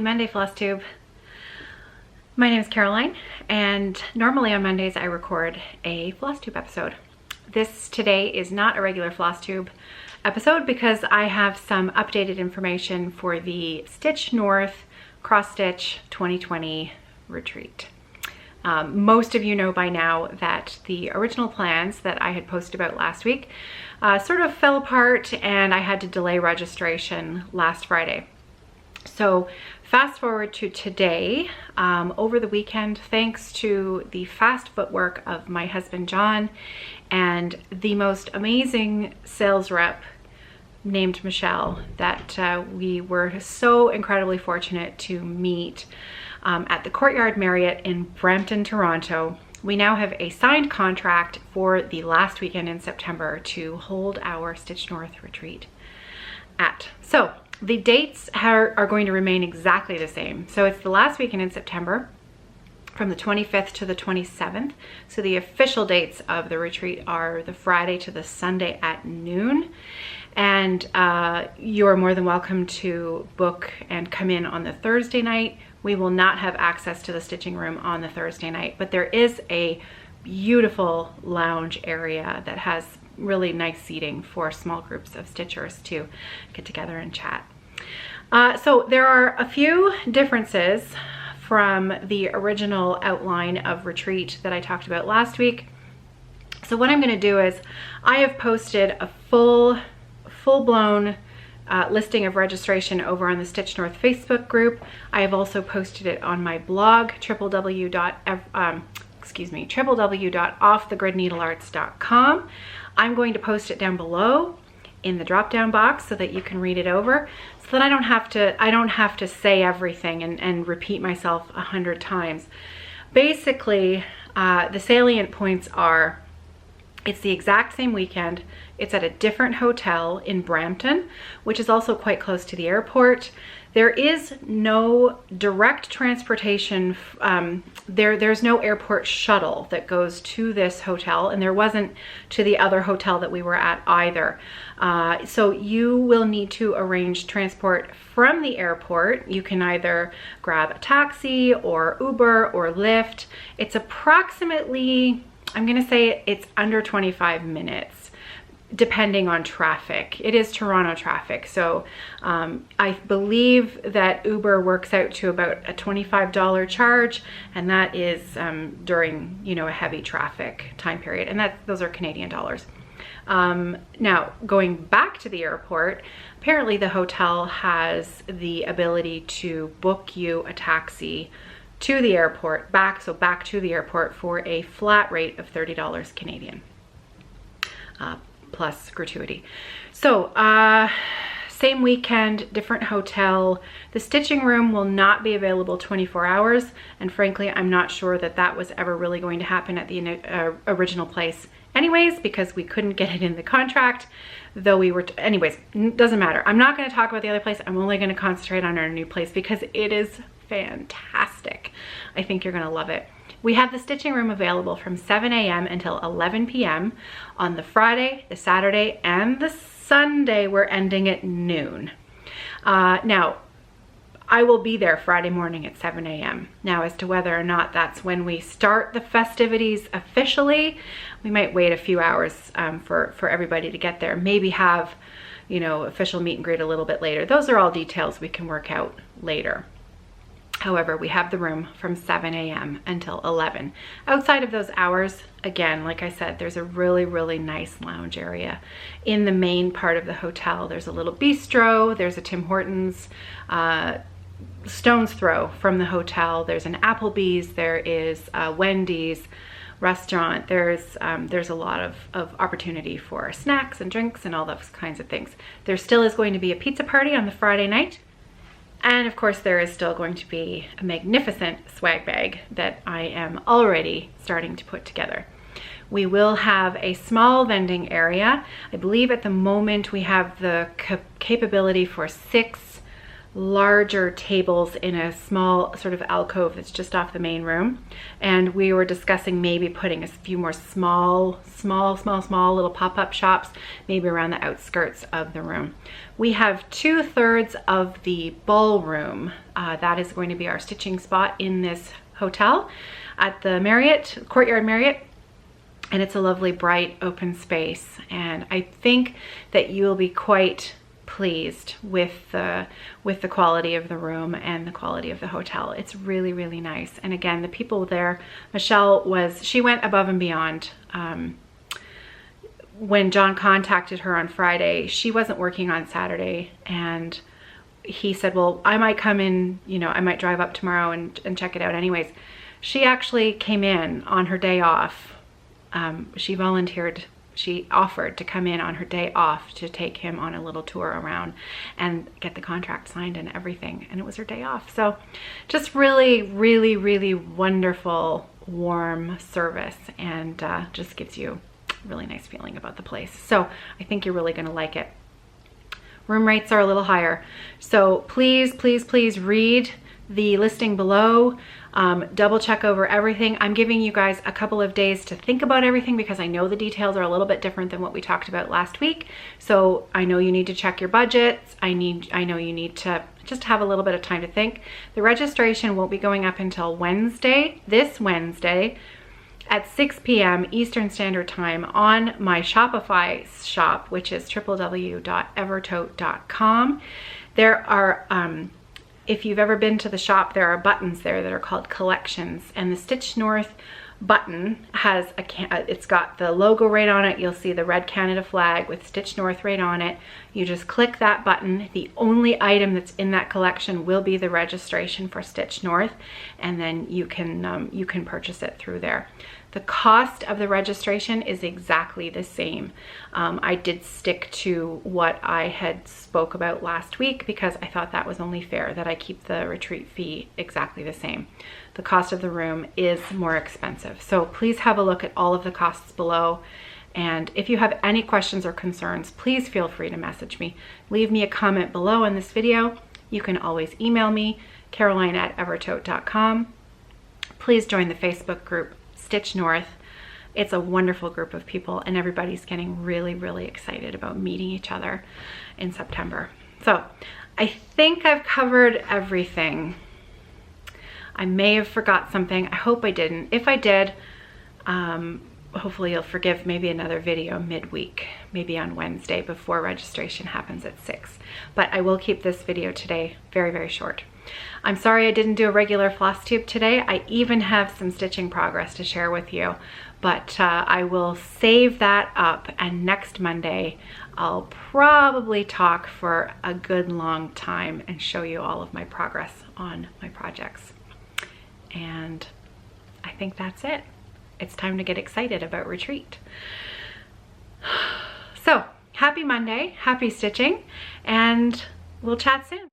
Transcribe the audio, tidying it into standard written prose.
Monday Floss Tube. My name is Caroline, and normally on Mondays I record a Floss Tube episode. This today is not a regular Floss Tube episode because I have some updated information for the StitchNorth Cross Stitch 2020 retreat. Most of you know by now that the original plans that I had posted about last week sort of fell apart, and I had to delay registration last Friday. So fast forward to today, over the weekend, thanks to the fast footwork of my husband John and the most amazing sales rep named Michelle that we were so incredibly fortunate to meet at the Courtyard Marriott in Brampton, Toronto. We now have a signed contract for the last weekend in September to hold our StitchNorth retreat at. So the dates are going to remain exactly the same. So it's the last weekend in September from the 25th to the 27th. So the official dates of the retreat are the Friday to the Sunday at noon. And you're more than welcome to book and come in on the Thursday night. We will not have access to the stitching room on the Thursday night, but there is a beautiful lounge area that has really nice seating for small groups of stitchers to get together and chat. So there are a few differences from the original outline of retreat that I talked about last week. So what I'm going to do is I have posted a full-blown listing of registration over on the StitchNorth Facebook group. I have also posted it on my blog, www.offthegridneedlearts.com. I'm going to post it down below in the drop-down box so that you can read it over, so that I don't have to say everything and repeat myself 100 times. Basically, the salient points are: it's the exact same weekend. It's at a different hotel in Brampton, which is also quite close to the airport. There is no direct transportation. There's no airport shuttle that goes to this hotel, and there wasn't to the other hotel that we were at either. So you will need to arrange transport from the airport. You can either grab a taxi or Uber or Lyft. It's approximately, I'm gonna say it's under 25 minutes, depending on traffic. It is Toronto traffic, so I believe that Uber works out to about a $25 charge, and that is during, you know, a heavy traffic time period, and those are Canadian dollars. Now, going back to the airport, apparently the hotel has the ability to book you a taxi to the airport, back to the airport for a flat rate of $30 Canadian. Plus gratuity. So same weekend, different hotel. The stitching room will not be available 24 hours, and frankly I'm not sure that that was ever really going to happen at the original place anyways, because we couldn't get it in the contract, though we were anyways, doesn't matter. I'm not going to talk about the other place. I'm only going to concentrate on our new place because it is fantastic. I think you're going to love it. We have the stitching room available from 7 a.m. until 11 p.m. on the Friday, the Saturday, and the Sunday. We're ending at noon. Now, I will be there Friday morning at 7 a.m. Now, as to whether or not that's when we start the festivities officially, we might wait a few hours for everybody to get there. Maybe have, you know, official meet and greet a little bit later. Those are all details we can work out later. However, we have the room from 7 a.m. until 11. Outside of those hours, again, like I said, there's a really, really nice lounge area in the main part of the hotel. There's a little bistro, there's a Tim Hortons, stone's throw from the hotel. There's an Applebee's, there is a Wendy's restaurant. There's a lot of opportunity for snacks and drinks and all those kinds of things. There still is going to be a pizza party on the Friday night. And of course, there is still going to be a magnificent swag bag that I am already starting to put together. We will have a small vending area. I believe at the moment we have the capability for 6 larger tables in a small sort of alcove that's just off the main room. And we were discussing maybe putting a few more small little pop-up shops, maybe around the outskirts of the room. We have 2/3 of the ballroom. That is going to be our stitching spot in this hotel at the Marriott, Courtyard Marriott. And it's a lovely, bright, open space. And I think that you will be quite pleased with the quality of the room and the quality of the hotel. It's really, really nice. And again, the people there, Michelle she went above and beyond. When John contacted her on Friday, she wasn't working on Saturday, and he said, well, I might come in, you know, I might drive up tomorrow and check it out anyways. She actually came in on her day off. She volunteered, she offered to come in on her day off to take him on a little tour around and get the contract signed and everything. And it was her day off. So just really, really, really wonderful, warm service, and just gives you a really nice feeling about the place. So I think you're really going to like it. Room rates are a little higher. So please, please, please read the listing below. Double check over everything. I'm giving you guys a couple of days to think about everything because I know the details are a little bit different than what we talked about last week. So I know you need to check your budgets. I know you need to just have a little bit of time to think. The registration won't be going up until Wednesday, this Wednesday at 6 p.m. Eastern Standard Time on my Shopify shop, which is www.evertote.com. There are, if you've ever been to the shop, there are buttons there that are called collections, and the StitchNorth button has it's got the logo right on it. You'll see the red Canada flag with StitchNorth right on it. You just click that button. The only item that's in that collection will be the registration for StitchNorth, and then you can purchase it through there. The cost of the registration is exactly the same. I did stick to what I had spoke about last week because I thought that was only fair, that I keep the retreat fee exactly the same. The cost of the room is more expensive. So please have a look at all of the costs below. And if you have any questions or concerns, please feel free to message me. Leave me a comment below on this video. You can always email me, caroline@evertote.com. Please join the Facebook group StitchNorth. It's a wonderful group of people, and everybody's getting really, really excited about meeting each other in September. So I think I've covered everything. I may have forgot something. I hope I didn't. If I did, hopefully you'll forgive maybe another video midweek, maybe on Wednesday before registration happens at 6. But I will keep this video today very, very short. I'm sorry I didn't do a regular floss tube today. I even have some stitching progress to share with you, but I will save that up, and next Monday I'll probably talk for a good long time and show you all of my progress on my projects. And I think that's it. It's time to get excited about retreat. So happy Monday, happy stitching, and we'll chat soon.